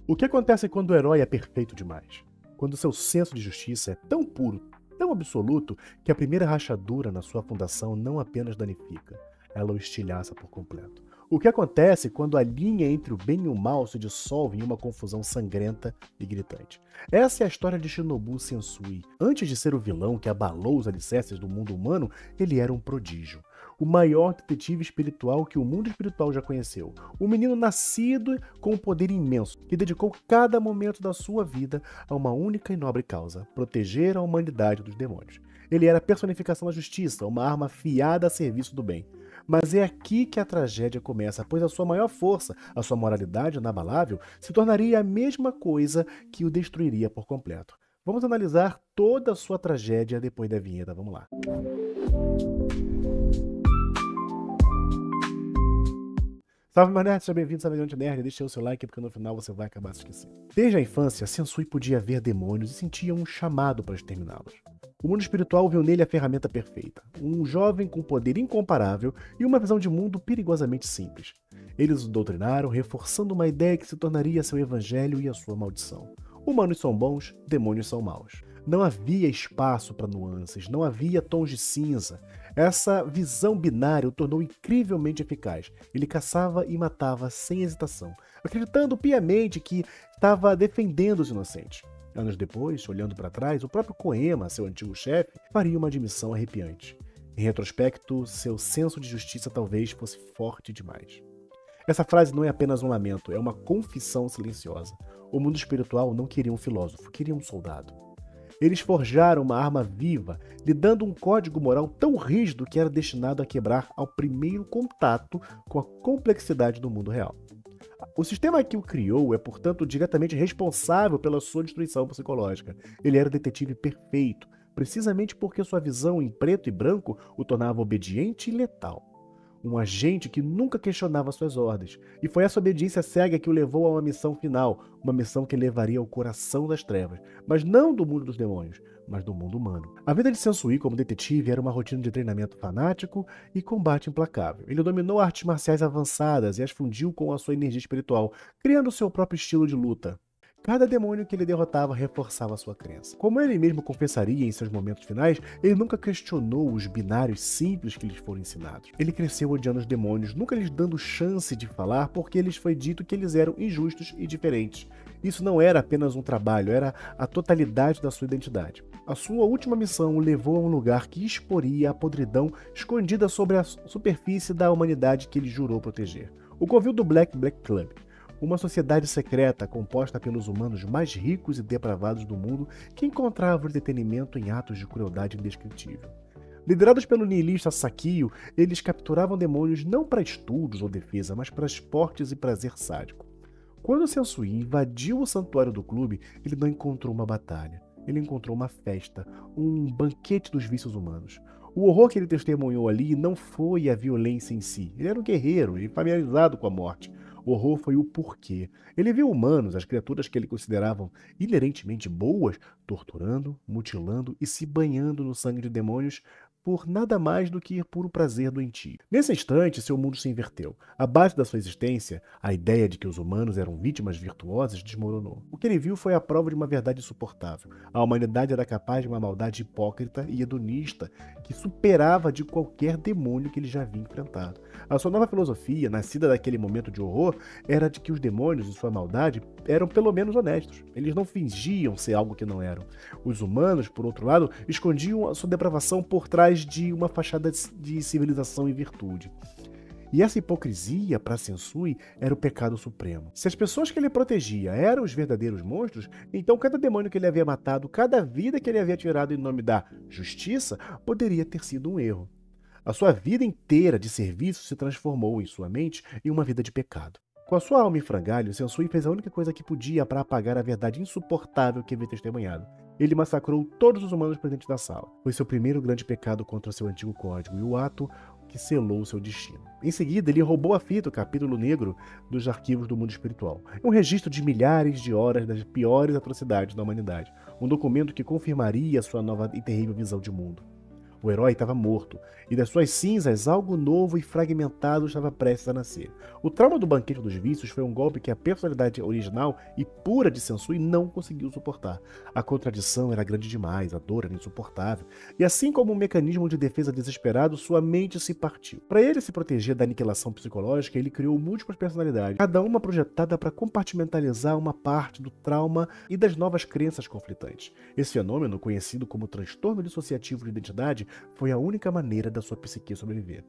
O que acontece quando o herói é perfeito demais? Quando seu senso de justiça é tão puro, tão absoluto, que a primeira rachadura na sua fundação não apenas danifica, ela o estilhaça por completo. O que acontece quando a linha entre o bem e o mal se dissolve em uma confusão sangrenta e gritante? Essa é a história de Shinobu Sensui. Antes de ser o vilão que abalou os alicerces do mundo humano, ele era um prodígio. O maior detetive espiritual que o mundo espiritual já conheceu. Um menino nascido com um poder imenso, que dedicou cada momento da sua vida a uma única e nobre causa: proteger a humanidade dos demônios. Ele era a personificação da justiça, uma arma afiada a serviço do bem. Mas é aqui que a tragédia começa, pois a sua maior força, a sua moralidade inabalável, se tornaria a mesma coisa que o destruiria por completo. Vamos analisar toda a sua tragédia depois da vinheta, vamos lá. Salve, meu nerd, seja bem-vindo, salve, nerd, deixa o seu like porque no final você vai acabar se esquecendo. Desde a infância, Sensui podia ver demônios e sentia um chamado para exterminá-los. O mundo espiritual viu nele a ferramenta perfeita, um jovem com poder incomparável e uma visão de mundo perigosamente simples. Eles o doutrinaram, reforçando uma ideia que se tornaria seu evangelho e a sua maldição. Humanos são bons, demônios são maus. Não havia espaço para nuances, não havia tons de cinza. Essa visão binária o tornou incrivelmente eficaz. Ele caçava e matava sem hesitação, acreditando piamente que estava defendendo os inocentes. Anos depois, olhando para trás, o próprio Koema, seu antigo chefe, faria uma admissão arrepiante. Em retrospecto, seu senso de justiça talvez fosse forte demais. Essa frase não é apenas um lamento, é uma confissão silenciosa. O mundo espiritual não queria um filósofo, queria um soldado. Eles forjaram uma arma viva, lhe dando um código moral tão rígido que era destinado a quebrar ao primeiro contato com a complexidade do mundo real. O sistema que o criou é, portanto, diretamente responsável pela sua destruição psicológica. Ele era o detetive perfeito, precisamente porque sua visão em preto e branco o tornava obediente e letal. Um agente que nunca questionava suas ordens. E foi essa obediência cega que o levou a uma missão final, uma missão que levaria ao coração das trevas, mas não do mundo dos demônios, mas do mundo humano. A vida de Sensui como detetive era uma rotina de treinamento fanático e combate implacável. Ele dominou artes marciais avançadas e as fundiu com a sua energia espiritual, criando seu próprio estilo de luta. Cada demônio que ele derrotava reforçava sua crença. Como ele mesmo confessaria em seus momentos finais, ele nunca questionou os binários simples que lhes foram ensinados. Ele cresceu odiando os demônios, nunca lhes dando chance de falar, porque lhes foi dito que eles eram injustos e diferentes. Isso não era apenas um trabalho, era a totalidade da sua identidade. A sua última missão o levou a um lugar que exporia a podridão escondida sobre a superfície da humanidade que ele jurou proteger. O covil do Black Club. Uma sociedade secreta composta pelos humanos mais ricos e depravados do mundo que encontravam entretenimento em atos de crueldade indescritível. Liderados pelo niilista Sakio, eles capturavam demônios não para estudos ou defesa, mas para esportes e prazer sádico. Quando Sensui invadiu o santuário do clube, ele não encontrou uma batalha. Ele encontrou uma festa, um banquete dos vícios humanos. O horror que ele testemunhou ali não foi a violência em si. Ele era um guerreiro e familiarizado com a morte. O horror foi o porquê. Ele viu humanos, as criaturas que ele considerava inerentemente boas, torturando, mutilando e se banhando no sangue de demônios por nada mais do que puro prazer doentio. Nesse instante, seu mundo se inverteu. A base da sua existência, a ideia de que os humanos eram vítimas virtuosas, desmoronou. O que ele viu foi a prova de uma verdade insuportável. A humanidade era capaz de uma maldade hipócrita e hedonista que superava de qualquer demônio que ele já havia enfrentado. A sua nova filosofia, nascida daquele momento de horror, era de que os demônios e sua maldade eram pelo menos honestos. Eles não fingiam ser algo que não eram. Os humanos, por outro lado, escondiam a sua depravação por trás de uma fachada de civilização e virtude. E essa hipocrisia, para Sensui, era o pecado supremo. Se as pessoas que ele protegia eram os verdadeiros monstros, então cada demônio que ele havia matado, cada vida que ele havia tirado em nome da justiça, poderia ter sido um erro. A sua vida inteira de serviço se transformou em sua mente em uma vida de pecado. Com a sua alma em frangalho, Sensui fez a única coisa que podia para apagar a verdade insuportável que havia testemunhado. Ele massacrou todos os humanos presentes na sala. Foi seu primeiro grande pecado contra seu antigo código e o ato que selou seu destino. Em seguida, ele roubou a fita, o capítulo negro, dos arquivos do mundo espiritual. É um registro de milhares de horas das piores atrocidades da humanidade. Um documento que confirmaria sua nova e terrível visão de mundo. O herói estava morto, e das suas cinzas algo novo e fragmentado estava prestes a nascer. O trauma do Banquete dos Vícios foi um golpe que a personalidade original e pura de Sensui não conseguiu suportar. A contradição era grande demais, a dor era insuportável, e assim como um mecanismo de defesa desesperado, sua mente se partiu. Para ele se proteger da aniquilação psicológica, ele criou múltiplas personalidades, cada uma projetada para compartimentalizar uma parte do trauma e das novas crenças conflitantes. Esse fenômeno, conhecido como transtorno dissociativo de identidade, foi a única maneira da sua psique sobreviver.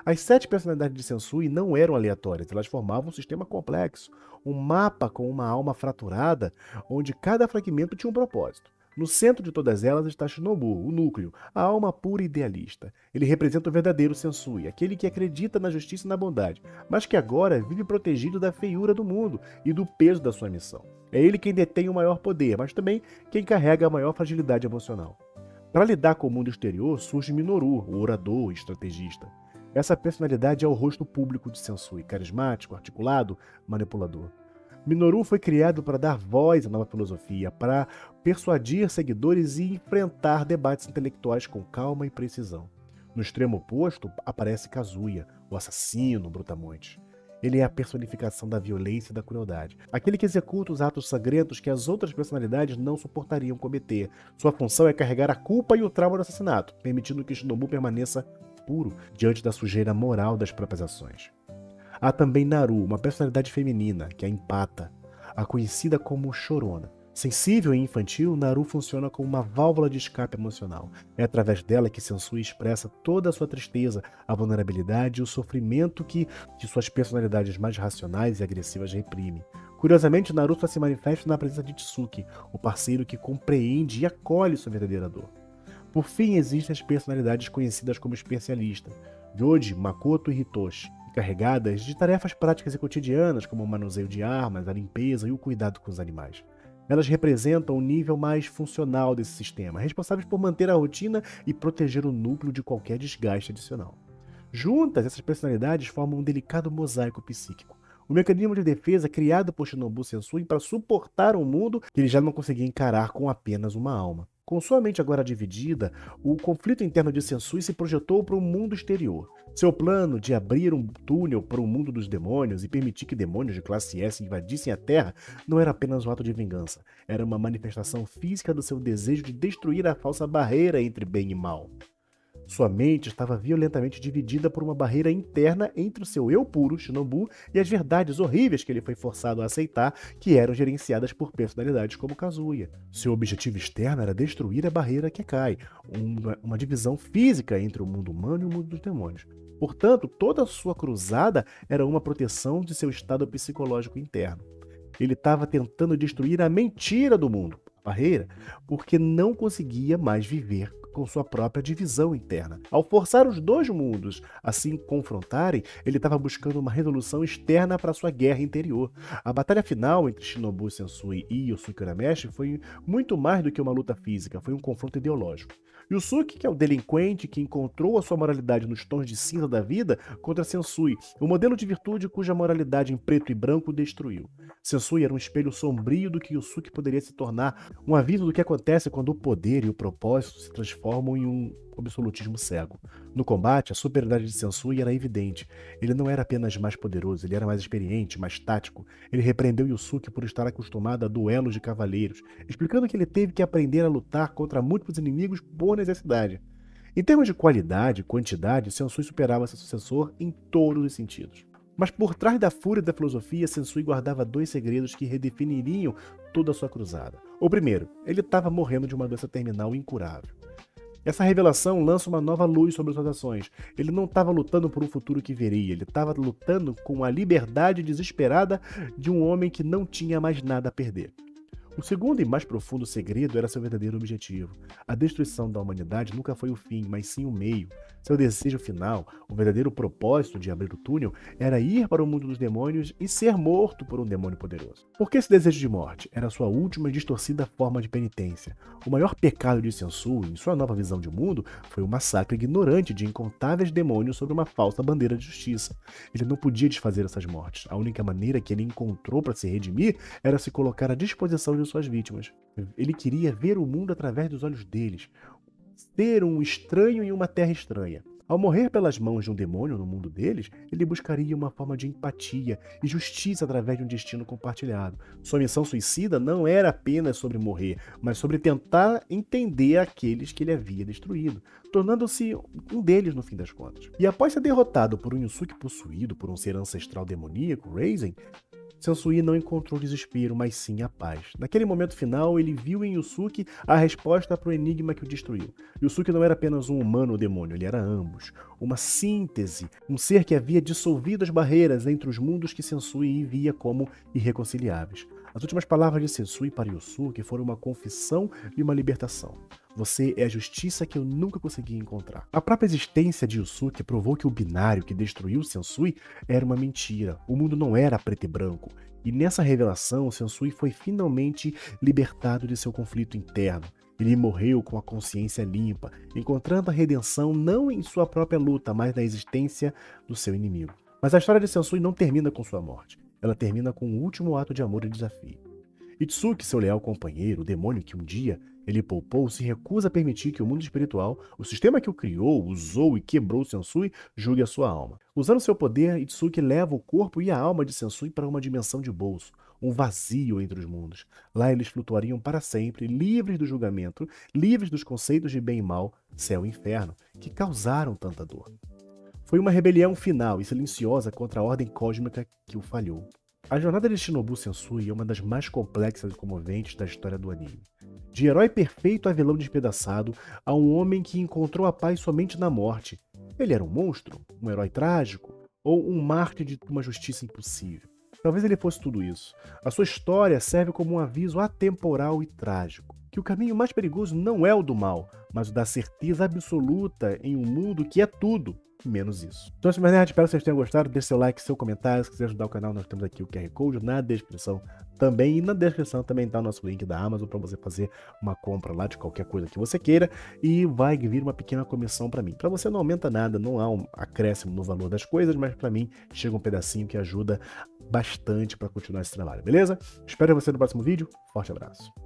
As 7 personalidades de Sensui não eram aleatórias, elas formavam um sistema complexo, um mapa com uma alma fraturada, onde cada fragmento tinha um propósito. No centro de todas elas está Shinobu, o núcleo, a alma pura e idealista. Ele representa o verdadeiro Sensui, aquele que acredita na justiça e na bondade, mas que agora vive protegido da feiura do mundo e do peso da sua missão. É ele quem detém o maior poder, mas também quem carrega a maior fragilidade emocional. Para lidar com o mundo exterior, surge Minoru, o orador e estrategista. Essa personalidade é o rosto público de Sensui, carismático, articulado, manipulador. Minoru foi criado para dar voz à nova filosofia, para persuadir seguidores e enfrentar debates intelectuais com calma e precisão. No extremo oposto, aparece Kazuya, o assassino brutamonte. Ele é a personificação da violência e da crueldade, aquele que executa os atos sangrentos que as outras personalidades não suportariam cometer. Sua função é carregar a culpa e o trauma do assassinato, permitindo que Shinobu permaneça puro diante da sujeira moral das próprias ações. Há também Naru, uma personalidade feminina, que é empata, a conhecida como chorona. Sensível e infantil, Naru funciona como uma válvula de escape emocional. É através dela que Sensui expressa toda a sua tristeza, a vulnerabilidade e o sofrimento que suas personalidades mais racionais e agressivas reprimem. Curiosamente, Naru só se manifesta na presença de Tsuki, o parceiro que compreende e acolhe sua verdadeira dor. Por fim, existem as personalidades conhecidas como especialistas, Joji, Makoto e Hitoshi, carregadas de tarefas práticas e cotidianas como o manuseio de armas, a limpeza e o cuidado com os animais. Elas representam o nível mais funcional desse sistema, responsáveis por manter a rotina e proteger o núcleo de qualquer desgaste adicional. Juntas, essas personalidades formam um delicado mosaico psíquico, um mecanismo de defesa criado por Shinobu Sensui para suportar um mundo que ele já não conseguia encarar com apenas uma alma. Com sua mente agora dividida, o conflito interno de Sensui se projetou para o mundo exterior. Seu plano de abrir um túnel para o mundo dos demônios e permitir que demônios de classe S invadissem a Terra não era apenas um ato de vingança, era uma manifestação física do seu desejo de destruir a falsa barreira entre bem e mal. Sua mente estava violentamente dividida por uma barreira interna entre o seu eu puro, Shinobu, e as verdades horríveis que ele foi forçado a aceitar, que eram gerenciadas por personalidades como Kazuya. Seu objetivo externo era destruir a barreira Kekai, uma divisão física entre o mundo humano e o mundo dos demônios. Portanto, toda a sua cruzada era uma proteção de seu estado psicológico interno. Ele estava tentando destruir a mentira do mundo, a barreira, porque não conseguia mais viver com sua própria divisão interna. Ao forçar os dois mundos a se confrontarem, ele estava buscando uma resolução externa para sua guerra interior. A batalha final entre Shinobu Sensui e Yusuke Urameshi foi muito mais do que uma luta física, foi um confronto ideológico. Yusuke, que é o delinquente que encontrou a sua moralidade nos tons de cinza da vida, contra Sensui, o modelo de virtude cuja moralidade em preto e branco o destruiu. Sensui era um espelho sombrio do que Yusuke poderia se tornar, um aviso do que acontece quando o poder e o propósito se transformam em um absolutismo cego. No combate, a superioridade de Sensui era evidente. Ele não era apenas mais poderoso, ele era mais experiente, mais tático. Ele repreendeu Yusuke por estar acostumado a duelos de cavaleiros, explicando que ele teve que aprender a lutar contra múltiplos inimigos por necessidade. Em termos de qualidade e quantidade, Sensui superava seu sucessor em todos os sentidos. Mas por trás da fúria da filosofia, Sensui guardava 2 segredos que redefiniriam toda a sua cruzada. O primeiro, ele estava morrendo de uma doença terminal incurável. Essa revelação lança uma nova luz sobre suas ações. Ele não estava lutando por um futuro que viria, ele estava lutando com a liberdade desesperada de um homem que não tinha mais nada a perder. O segundo e mais profundo segredo era seu verdadeiro objetivo. A destruição da humanidade nunca foi o fim, mas sim o meio. Seu desejo final, o verdadeiro propósito de abrir o túnel, era ir para o mundo dos demônios e ser morto por um demônio poderoso. Por que esse desejo de morte? Era sua última e distorcida forma de penitência. O maior pecado de Sensui, em sua nova visão de mundo, foi o massacre ignorante de incontáveis demônios sobre uma falsa bandeira de justiça. Ele não podia desfazer essas mortes. A única maneira que ele encontrou para se redimir era se colocar à disposição de suas vítimas. Ele queria ver o mundo através dos olhos deles. ser um estranho em uma terra estranha. Ao morrer pelas mãos de um demônio no mundo deles, ele buscaria uma forma de empatia e justiça através de um destino compartilhado. Sua missão suicida não era apenas sobre morrer, mas sobre tentar entender aqueles que ele havia destruído, tornando-se um deles no fim das contas. E após ser derrotado por um Yusuke possuído por um ser ancestral demoníaco, Raizen, Sensui não encontrou desespero, mas sim a paz. Naquele momento final, ele viu em Yusuke a resposta para o enigma que o destruiu. Yusuke não era apenas um humano ou demônio, ele era ambos. Uma síntese, um ser que havia dissolvido as barreiras entre os mundos que Sensui via como irreconciliáveis. As últimas palavras de Sensui para Yusuke foram uma confissão e uma libertação. Você é a justiça que eu nunca consegui encontrar. A própria existência de Yusuke provou que o binário que destruiu Sensui era uma mentira. O mundo não era preto e branco. E nessa revelação, Sensui foi finalmente libertado de seu conflito interno. Ele morreu com a consciência limpa, encontrando a redenção não em sua própria luta, mas na existência do seu inimigo. Mas a história de Sensui não termina com sua morte. Ela termina com um último ato de amor e desafio. Itsuki, seu leal companheiro, o demônio que um dia ele poupou, se recusa a permitir que o mundo espiritual, o sistema que o criou, usou e quebrou Sensui, julgue a sua alma. Usando seu poder, Itsuki leva o corpo e a alma de Sensui para uma dimensão de bolso, um vazio entre os mundos. Lá eles flutuariam para sempre, livres do julgamento, livres dos conceitos de bem e mal, céu e inferno, que causaram tanta dor. Foi uma rebelião final e silenciosa contra a ordem cósmica que o falhou. A jornada de Shinobu Sensui é uma das mais complexas e comoventes da história do anime. De herói perfeito a vilão despedaçado, a um homem que encontrou a paz somente na morte. Ele era um monstro? Um herói trágico? Ou um mártir de uma justiça impossível? Talvez ele fosse tudo isso. A sua história serve como um aviso atemporal e trágico. Que o caminho mais perigoso não é o do mal, mas o da certeza absoluta em um mundo que é tudo, menos isso. Então, meus nerds, espero que vocês tenham gostado. Deixe seu like, seu comentário. Se quiser ajudar o canal, nós temos aqui o QR Code na descrição também. E na descrição também está o nosso link da Amazon para você fazer uma compra lá de qualquer coisa que você queira. E vai vir uma pequena comissão para mim. Para você não aumenta nada, não há um acréscimo no valor das coisas, mas para mim chega um pedacinho que ajuda bastante para continuar esse trabalho, beleza? Espero você no próximo vídeo. Forte abraço.